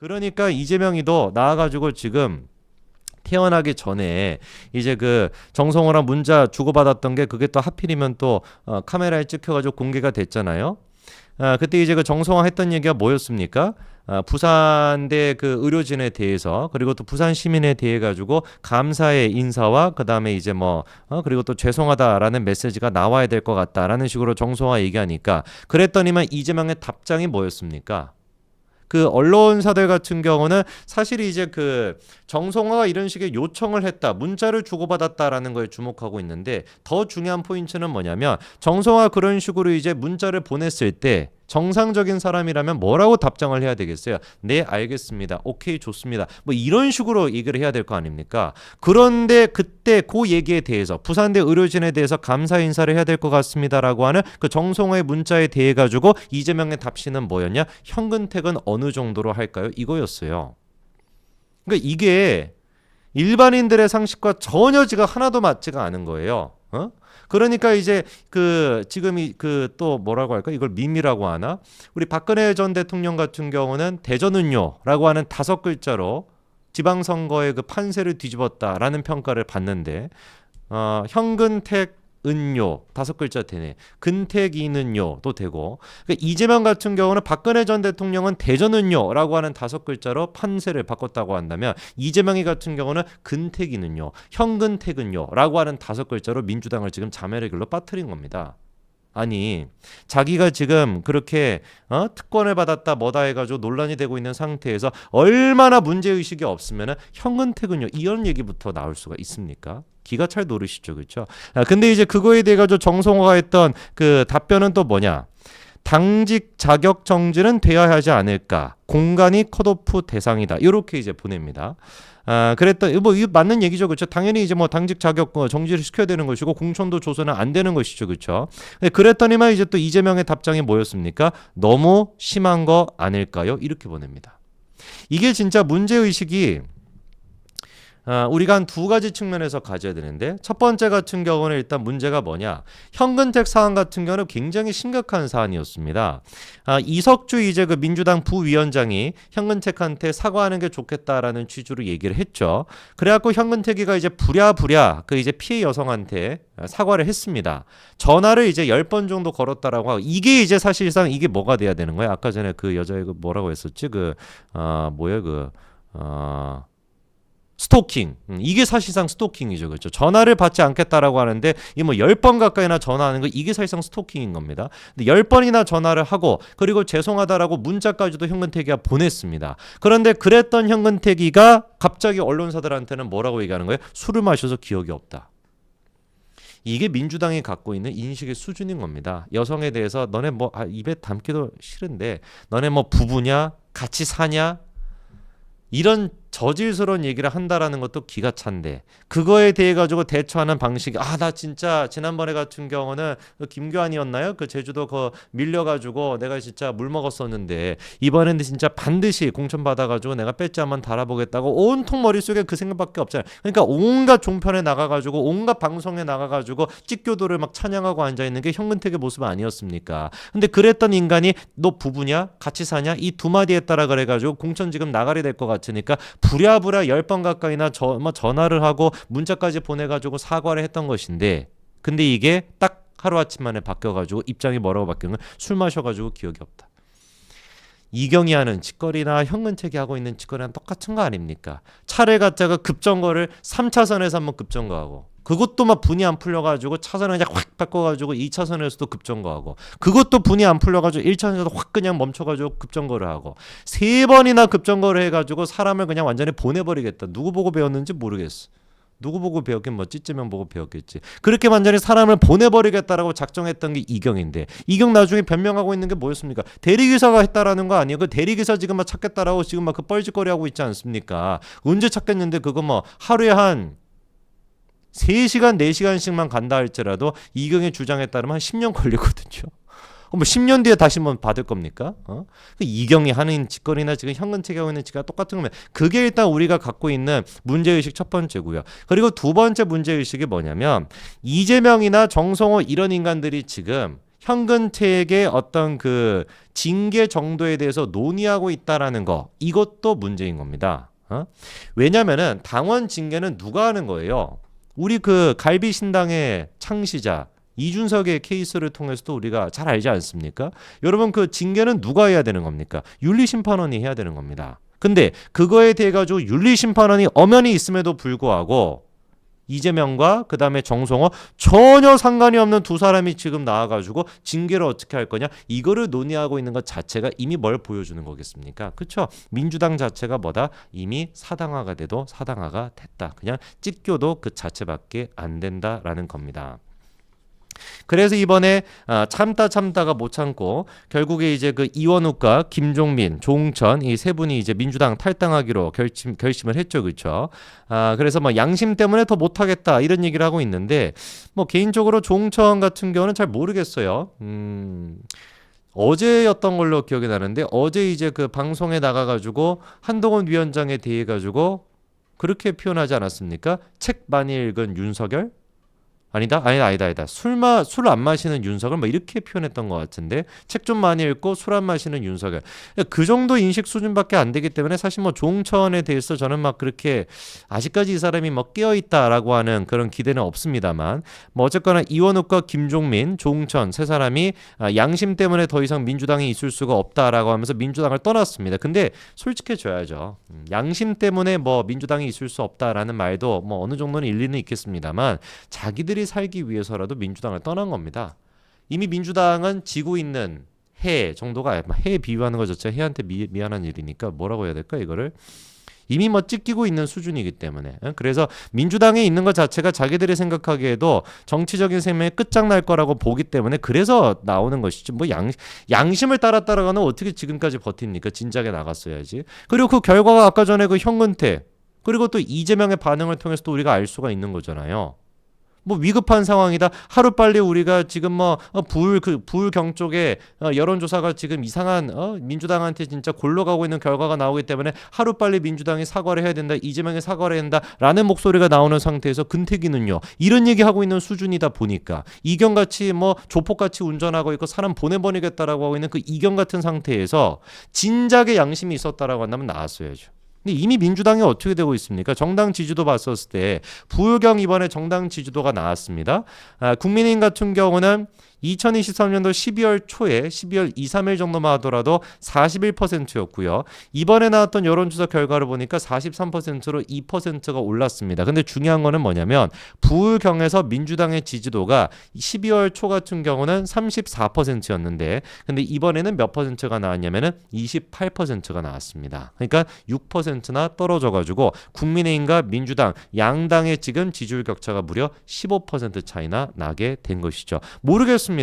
그러니까 이재명이도 나와가지고 지금 태어나기 전에 이제 그 정성호랑 문자 주고받았던 게 그게 또 하필이면 또 카메라에 찍혀가지고 공개가 됐잖아요. 그때 이제 그 정성호 했던 얘기가 뭐였습니까? 부산대 그 의료진에 대해서 그리고 또 부산 시민에 대해 가지고 감사의 인사와 그 다음에 이제 뭐 그리고 또 죄송하다라는 메시지가 나와야 될 것 같다라는 식으로 정성호가 얘기하니까 그랬더니만 이재명의 답장이 뭐였습니까? 그 언론사들 같은 경우는 사실 이제 그 정성화가 이런 식의 요청을 했다, 문자를 주고받았다라는 거에 주목하고 있는데 더 중요한 포인트는 뭐냐면 정성화가 그런 식으로 이제 문자를 보냈을 때 정상적인 사람이라면 뭐라고 답장을 해야 되겠어요? 네, 알겠습니다. 오케이, 좋습니다. 뭐 이런 식으로 얘기를 해야 될 거 아닙니까? 그런데 그때 그 얘기에 대해서 부산대 의료진에 대해서 감사 인사를 해야 될 것 같습니다라고 하는 그 정성호의 문자에 대해 가지고 이재명의 답신은 뭐였냐? 현근택은 어느 정도로 할까요? 이거였어요. 그러니까 이게 일반인들의 상식과 전혀 지가 하나도 맞지가 않은 거예요. 그러니까 이제 그 지금 그 또 뭐라고 할까? 이걸 밈이라고 하나? 우리 박근혜 전 대통령 같은 경우는 대전은요라고 하는 5글자로 지방선거의 그 판세를 뒤집었다라는 평가를 받는데 현근택 은요 5글자 되네. 근택이는요도 되고 그러니까 이재명 같은 경우는 박근혜 전 대통령은 대전은요라고 하는 5글자로 판세를 바꿨다고 한다면 이재명이 같은 경우는 근택이는요 현근택은요라고 하는 5글자로 민주당을 지금 자멸의 길로 빠뜨린 겁니다. 아니 자기가 지금 그렇게 특권을 받았다 뭐다 해가지고 논란이 되고 있는 상태에서 얼마나 문제의식이 없으면 현근택은요 이런 얘기부터 나올 수가 있습니까? 기가 찰 노릇이죠, 그렇죠? 근데 이제 그거에 대해 가지고 정성호가 했던 그 답변은 또 뭐냐? 당직 자격 정지는 되어야 하지 않을까? 공간이 컷오프 대상이다. 이렇게 이제 보냅니다. 그랬던 뭐 이거 맞는 얘기죠, 그렇죠? 당연히 이제 뭐 당직 자격 정지를 시켜야 되는 것이고 공천도 조선은 안 되는 것이죠, 그렇죠? 그랬더니만 이제 또 이재명의 답장이 뭐였습니까? 너무 심한 거 아닐까요? 이렇게 보냅니다. 이게 진짜 문제 의식이 우리가 한 2가지 측면에서 가져야 되는데 첫 번째 같은 경우는 일단 문제가 뭐냐 현근택 사안 같은 경우는 굉장히 심각한 사안이었습니다. 이석주 이제 그 민주당 부위원장이 현근택한테 사과하는 게 좋겠다라는 취지로 얘기를 했죠. 그래갖고 현근택이가 이제 부랴부랴 그 이제 피해 여성한테 사과를 했습니다. 전화를 이제 10번 정도 걸었다라고 하고 이게 이제 사실상 이게 뭐가 돼야 되는 거야? 아까 전에 그 여자애 그 뭐라고 했었지? 스토킹. 이게 사실상 스토킹이죠. 그렇죠? 전화를 받지 않겠다라고 하는데 이 뭐 10번 가까이나 전화하는 거 이게 사실상 스토킹인 겁니다. 근데 10번이나 전화를 하고 그리고 죄송하다라고 문자까지도 현근택이가 보냈습니다. 그런데 그랬던 현근택이가 갑자기 언론사들한테는 뭐라고 얘기하는 거예요? 술을 마셔서 기억이 없다. 이게 민주당이 갖고 있는 인식의 수준인 겁니다. 여성에 대해서 너네 뭐 입에 담기도 싫은데 너네 뭐 부부냐? 같이 사냐? 이런 저질스러운 얘기를 한다라는 것도 기가 찬데 그거에 대해 가지고 대처하는 방식이 나 진짜 지난번에 같은 경우는 김교환이었나요? 그 제주도 그 밀려가지고 내가 진짜 물 먹었었는데 이번에는 진짜 반드시 공천 받아가지고 내가 배지 한번 달아보겠다고 온통 머릿속에 그 생각밖에 없잖아요. 그러니까 온갖 종편에 나가가지고 온갖 방송에 나가가지고 찍교도를 막 찬양하고 앉아있는 게 현근택의 모습 아니었습니까? 근데 그랬던 인간이 너 부부냐? 같이 사냐? 이 2마디 했다라 그래가지고 공천 지금 나가리 될 것 같으니까 부랴부랴 10번 가까이나 전화를 하고 문자까지 보내가지고 사과를 했던 것인데 근데 이게 딱 하루아침 만에 바뀌어가지고 입장이 뭐라고 바뀌는 건 술 마셔가지고 기억이 없다. 이경이 하는 짓거리나 현근택이 하고 있는 짓거리랑 똑같은 거 아닙니까? 차를 갖다가 급정거를 3차선에서 한번 급정거하고 그것도 막 분이 안 풀려가지고 차선을 그냥 확 바꿔가지고 2차선에서도 급정거하고 그것도 분이 안 풀려가지고 1차선에서도 확 그냥 멈춰가지고 급정거를 하고 3번이나 급정거를 해가지고 사람을 그냥 완전히 보내버리겠다. 누구 보고 배웠는지 모르겠어. 누구 보고 배웠긴 뭐 찌찌면 보고 배웠겠지. 그렇게 완전히 사람을 보내버리겠다라고 작정했던 게 이경인데 이경 나중에 변명하고 있는 게 뭐였습니까? 대리기사가 했다라는 거 아니에요? 그 대리기사 지금 막 찾겠다라고 지금 막 그 뻘짓거리 하고 있지 않습니까? 언제 찾겠는데 그거 뭐 하루에 한 3시간, 4시간씩만 간다 할지라도 이경의 주장에 따르면 한 10년 걸리거든요. 뭐 10년 뒤에 다시 한번 받을 겁니까? 이경이 하는 짓거리나 지금 현근택이 하고 있는 짓거리가 똑같은 거면 그게 일단 우리가 갖고 있는 문제의식 첫 번째고요. 그리고 2번째 문제의식이 뭐냐면 이재명이나 정성호 이런 인간들이 지금 현근택의 어떤 그 징계 정도에 대해서 논의하고 있다라는 거, 이것도 문제인 겁니다. 왜냐면은 당원 징계는 누가 하는 거예요? 우리 그 갈비신당의 창시자 이준석의 케이스를 통해서도 우리가 잘 알지 않습니까? 여러분, 그 징계는 누가 해야 되는 겁니까? 윤리심판원이 해야 되는 겁니다. 근데 그거에 대해 가지고 윤리심판원이 엄연히 있음에도 불구하고 이재명과 그 다음에 정성호 전혀 상관이 없는 두 사람이 지금 나와가지고 징계를 어떻게 할 거냐, 이거를 논의하고 있는 것 자체가 이미 뭘 보여주는 거겠습니까? 그렇죠? 민주당 자체가 뭐다? 이미 사당화가 돼도 사당화가 됐다. 그냥 찢겨도 그 자체밖에 안 된다라는 겁니다. 그래서 이번에 참다가 못 참고 결국에 이제 그 이원욱과 김종민, 조홍천 이 세 분이 이제 민주당 탈당하기로 결심을 했죠, 그렇죠? 그래서 뭐 양심 때문에 더 못하겠다 이런 얘기를 하고 있는데, 뭐 개인적으로 조홍천 같은 경우는 잘 모르겠어요. 어제였던 걸로 기억이 나는데, 어제 이제 그 방송에 나가가지고 한동훈 위원장에 대해 가지고 그렇게 표현하지 않았습니까? 책 많이 읽은 윤석열? 아니다. 술 안 마시는 윤석열 뭐 이렇게 표현했던 것 같은데, 책 좀 많이 읽고 술 안 마시는 윤석열. 그 정도 인식 수준밖에 안 되기 때문에 사실 뭐 조홍천에 대해서 저는 막 그렇게 아직까지 이 사람이 뭐 깨어 있다라고 하는 그런 기대는 없습니다만, 뭐 어쨌거나 이원욱과 김종민, 조홍천 세 사람이 양심 때문에 더 이상 민주당에 있을 수가 없다라고 하면서 민주당을 떠났습니다. 근데 솔직해져야죠. 양심 때문에 뭐 민주당에 있을 수 없다라는 말도 뭐 어느 정도는 일리는 있겠습니다만, 자기들이 살기 위해서라도 민주당을 떠난 겁니다. 이미 민주당은 지고 있는 해 정도가, 해 비유하는 것 자체가 해한테 미안한 일이니까 뭐라고 해야 될까, 이거를 이미 뭐 찢기고 있는 수준이기 때문에, 그래서 민주당에 있는 것 자체가 자기들이 생각하기에도 정치적인 생명이 끝장날 거라고 보기 때문에 그래서 나오는 것이지, 뭐 양심을 따랐다가는 어떻게 지금까지 버팁니까? 진작에 나갔어야지. 그리고 그 결과가 아까 전에 그 현근택 그리고 또 이재명의 반응을 통해서 또 우리가 알 수가 있는 거잖아요. 뭐 위급한 상황이다. 하루빨리 우리가 지금 뭐 부울경 쪽에 여론조사가 지금 이상한 민주당한테 진짜 골로 가고 있는 결과가 나오기 때문에 하루빨리 민주당이 사과를 해야 된다. 이재명이 사과를 해야 된다라는 목소리가 나오는 상태에서 근태기는요, 이런 얘기하고 있는 수준이다 보니까, 이경같이 뭐 조폭같이 운전하고 있고 사람 보내버리겠다라고 하고 있는 그 이경 같은 상태에서 진작에 양심이 있었다라고 한다면 나왔어야죠. 근데 이미 민주당이 어떻게 되고 있습니까? 정당 지지도 봤었을 때 부울경 이번에 정당 지지도가 나왔습니다. 국민의힘 같은 경우는 2023년도 12월 초에 12월 2, 3일 정도만 하더라도 41%였고요. 이번에 나왔던 여론조사 결과를 보니까 43%로 2%가 올랐습니다. 근데 중요한 거는 뭐냐면 부울경에서 민주당의 지지도가 12월 초 같은 경우는 34%였는데 근데 이번에는 몇 퍼센트가 나왔냐면은 28%가 나왔습니다. 그러니까 6%나 떨어져가지고 국민의힘과 민주당 양당의 지금 지지율 격차가 무려 15% 차이나 나게 된 것이죠. 모르겠습니다.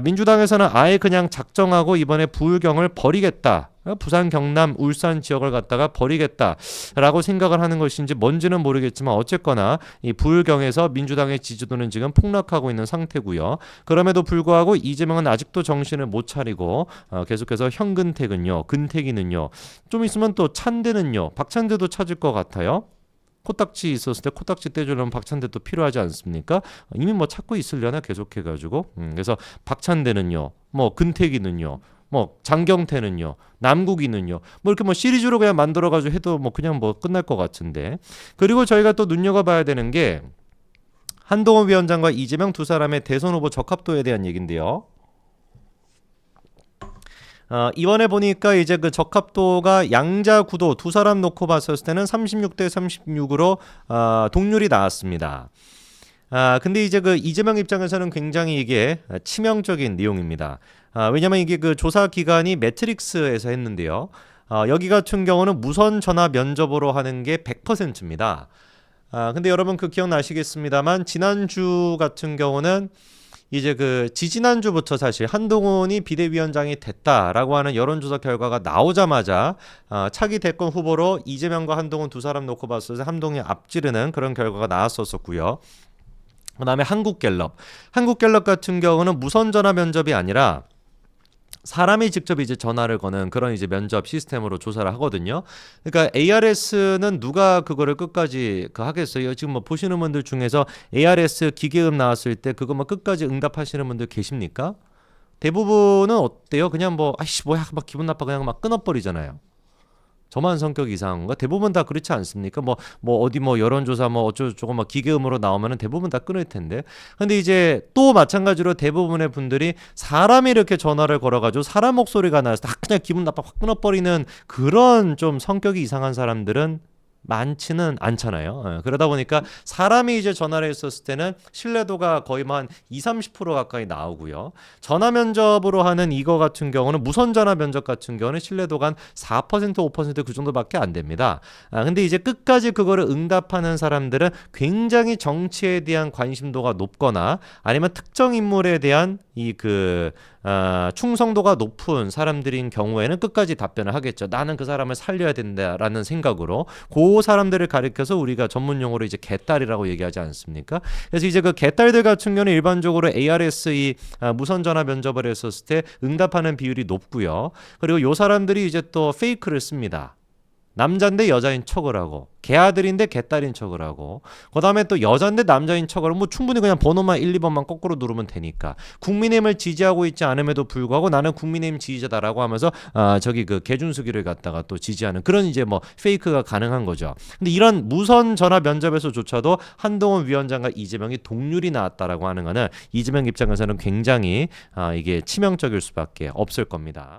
민주당에서는 아예 그냥 작정하고 이번에 부울경을 버리겠다. 부산, 경남, 울산 지역을 갖다가 버리겠다라고 생각을 하는 것인지 뭔지는 모르겠지만 어쨌거나 이 부울경에서 민주당의 지지도는 지금 폭락하고 있는 상태고요. 그럼에도 불구하고 이재명은 아직도 정신을 못 차리고 계속해서 현근택은요, 근태기는요, 좀 있으면 또 찬대는요, 박찬대도 찾을 것 같아요. 코딱지 있었을 때 코딱지 떼주려면 박찬대도 필요하지 않습니까? 이미 뭐 찾고 있으려나 계속해가지고 그래서 박찬대는요, 뭐 근태기는요, 뭐 장경태는요, 남국이는요, 뭐 이렇게 뭐 시리즈로 그냥 만들어가지고 해도 뭐 그냥 뭐 끝날 것 같은데. 그리고 저희가 또 눈여겨봐야 되는 게 한동훈 위원장과 이재명 두 사람의 대선 후보 적합도에 대한 얘기인데요. 이번에 보니까 이제 그 적합도가 양자 구도 두 사람 놓고 봤을 때는 36대 36으로 동률이 나왔습니다. 근데 이제 그 이재명 입장에서는 굉장히 이게 치명적인 내용입니다. 왜냐면 이게 그 조사 기관이 매트릭스에서 했는데요. 여기 같은 경우는 무선 전화 면접으로 하는 게 100%입니다. 근데 여러분 그 기억나시겠습니다만 지난주 같은 경우는 이제 그 지지난주부터 사실 한동훈이 비대위원장이 됐다라고 하는 여론조사 결과가 나오자마자 차기 대권 후보로 이재명과 한동훈 두 사람 놓고 봤을 때 한동훈이 앞지르는 그런 결과가 나왔었고요. 그다음에 한국갤럽 같은 경우는 무선 전화 면접이 아니라 사람이 직접 이제 전화를 거는 그런 이제 면접 시스템으로 조사를 하거든요. 그러니까 ARS는 누가 그거를 끝까지 하겠어요? 지금 뭐 보시는 분들 중에서 ARS 기계음 나왔을 때 그거 뭐 끝까지 응답하시는 분들 계십니까? 대부분은 어때요? 그냥 뭐 아이씨 뭐야 막 기분 나빠 그냥 막 끊어버리잖아요. 저만 성격이 이상한 건가? 대부분 다 그렇지 않습니까? 뭐 어디 뭐 여론조사 뭐 어쩌고저쩌고 막 기계음으로 나오면은 대부분 다 끊을 텐데. 근데 이제 또 마찬가지로 대부분의 분들이 사람이 이렇게 전화를 걸어가지고 사람 목소리가 나서 다 그냥 기분 나빠 확 끊어버리는 그런 좀 성격이 이상한 사람들은 많지는 않잖아요. 그러다 보니까 사람이 이제 전화를 했었을 때는 신뢰도가 거의 뭐 한 2, 30% 가까이 나오고요. 전화 면접으로 하는 이거 같은 경우는 무선 전화 면접 같은 경우는 신뢰도가 한 4%, 5%그 정도밖에 안 됩니다. 근데 이제 끝까지 그거를 응답하는 사람들은 굉장히 정치에 대한 관심도가 높거나 아니면 특정 인물에 대한 충성도가 높은 사람들인 경우에는 끝까지 답변을 하겠죠. 나는 그 사람을 살려야 된다라는 생각으로 그 사람들을 가리켜서 우리가 전문 용어로 이제 개딸이라고 얘기하지 않습니까? 그래서 이제 그 개딸들 같은 경우는 일반적으로 ARS 무선 전화 면접을 했었을 때 응답하는 비율이 높고요. 그리고 요 사람들이 이제 또 페이크를 씁니다. 남잔데 여자인 척을 하고 개아들인데 개딸인 척을 하고 그다음에 또 여잔데 남자인 척을 하고 뭐 충분히 그냥 번호만 1, 2번만 거꾸로 누르면 되니까 국민의힘을 지지하고 있지 않음에도 불구하고 나는 국민의힘 지지자다라고 하면서 저기 그 개준수기를 갖다가 또 지지하는 그런 이제 뭐 페이크가 가능한 거죠. 근데 이런 무선 전화 면접에서조차도 한동훈 위원장과 이재명이 동률이 나왔다라고 하는 거는 이재명 입장에서는 굉장히 이게 치명적일 수밖에 없을 겁니다.